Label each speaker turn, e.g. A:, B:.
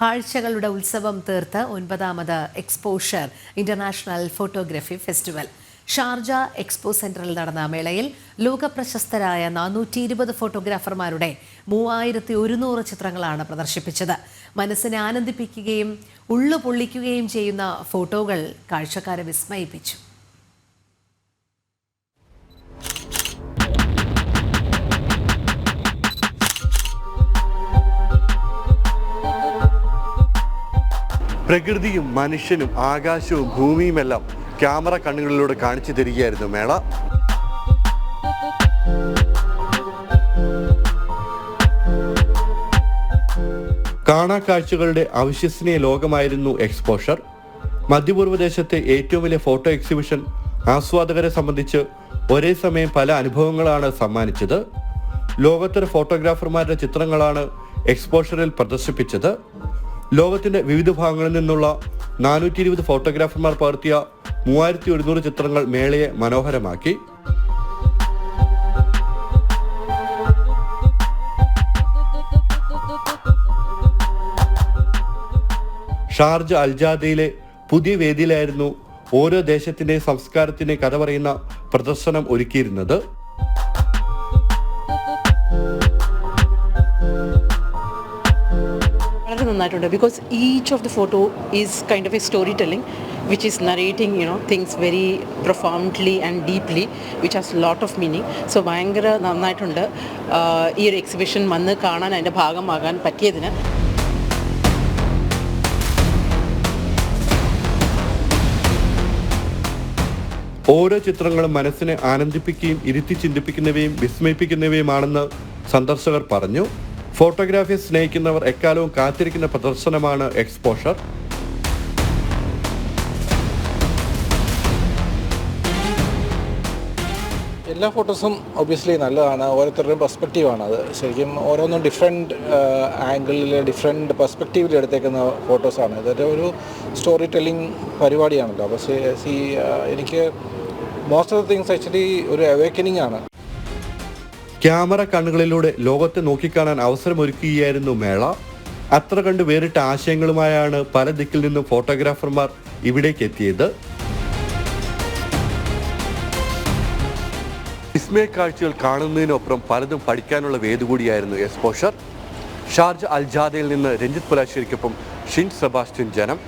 A: കാഴ്ചകളുടെ ഉത്സവം തീർത്ത് 9ാമത് exposure international photography festival Sharjah expo സെന്ററിൽ നടന്ന മേളയിൽ ലോകപ്രശസ്തരായ 420 ഫോട്ടോഗ്രാഫർമാരുടെ 3100 ചിത്രങ്ങളാണ് പ്രദർശിപ്പിച്ചത്. മനസ്സിനെ ആനന്ദിപ്പിക്കുകയും ഉള്ളു പൊള്ളിക്കുകയും ചെയ്യുന്ന ഫോട്ടോകൾ കാഴ്ചക്കാരെ വിസ്മയിപ്പിച്ചു.
B: പ്രകൃതിയും മനുഷ്യനും ആകാശവും ഭൂമിയുമെല്ലാം ക്യാമറ കണ്ണുകളിലൂടെ കാണിച്ചു തരികയായിരുന്നു മേള. കാണാക്കാഴ്ചകളുടെ അവിശ്വസനീയ ലോകമായിരുന്നു എക്സ്പോഷർ. മധ്യപൂർവ്വദേശത്തെ ഏറ്റവും വലിയ ഫോട്ടോ എക്സിബിഷൻ ആസ്വാദകരെ സംബന്ധിച്ച് ഒരേ സമയം പല അനുഭവങ്ങളാണ് സമ്മാനിച്ചത്. ലോകോത്തര ഫോട്ടോഗ്രാഫർമാരുടെ ചിത്രങ്ങളാണ് എക്സ്പോഷറിൽ പ്രദർശിപ്പിച്ചത്. ലോകത്തിന്റെ വിവിധ ഭാഗങ്ങളിൽ നിന്നുള്ള 420 ഫോട്ടോഗ്രാഫർമാർ പകർത്തിയ 3100 ചിത്രങ്ങൾ മേളയെ മനോഹരമാക്കി. ഷാർജ അൽജാദയിലെ പുതിയ വേദിയിലായിരുന്നു ഓരോ ദേശത്തിന്റെയും സംസ്കാരത്തിന്റെ കഥ പറയുന്ന പ്രദർശനം ഒരുക്കിയിരുന്നത്.
C: Because each of the photo is kind of a storytelling which is narrating things very profoundly and deeply, which has a lot of meaning. So ഭയങ്കര നന്നായിട്ടുണ്ട് ഈ ഒരു എക്സിബിഷൻ വന്ന് കാണാൻ അതിൻ്റെ ഭാഗമാകാൻ പറ്റിയതിന്.
B: ഓരോ ചിത്രങ്ങളും മനസ്സിനെ ആനന്ദിപ്പിക്കുകയും ഇരുത്തി ചിന്തിപ്പിക്കുന്നവയും വിസ്മയിപ്പിക്കുന്നവയുമാണെന്ന് സന്ദർശകർ പറഞ്ഞു. ഫോട്ടോഗ്രാഫിയെ സ്നേഹിക്കുന്നവർ എക്കാലവും കാത്തിരിക്കുന്ന പ്രദർശനമാണ് എക്സ്പോഷർ.
D: എല്ലാ ഫോട്ടോസും ഒബ്വിയസ്ലി നല്ലതാണ്. ഓരോരുത്തരുടെയും പെർസ്പെക്റ്റീവാണ് അത്. ശരിക്കും ഓരോന്നും ഡിഫറെൻറ്റ് ആംഗിളിൽ ഡിഫറെൻറ്റ് പെർസ്പെക്റ്റീവിൽ എടുത്തേക്കുന്ന ഫോട്ടോസാണ്. ഇതൊരു ഒരു സ്റ്റോറി ടെല്ലിംഗ് പരിപാടിയാണല്ലോ. അപ്പോൾ എനിക്ക് most of the things actually ഒരു അവേക്കനിങ് ആണ്.
B: ക്യാമറ കണ്ണുകളിലൂടെ ലോകത്തെ നോക്കിക്കാണാൻ അവസരമൊരുക്കുകയായിരുന്നു മേള. അത്ര കണ്ട് വേറിട്ട ആശയങ്ങളുമായാണ് പല ദിക്കിൽ നിന്നും ഫോട്ടോഗ്രാഫർമാർ ഇവിടേക്ക് എത്തിയത്. വിസ്മയ കാഴ്ചകൾ കാണുന്നതിനൊപ്പം പലതും പഠിക്കാനുള്ള വേദി കൂടിയായിരുന്നു എക്സ്പോഷർ. ഷാർജ അൽജാദയിൽ നിന്ന് രഞ്ജിത്ത് പുലാശ്ശേരിക്കൊപ്പം ഷിൻ സെബാസ്റ്റ്യൻ, ജനം.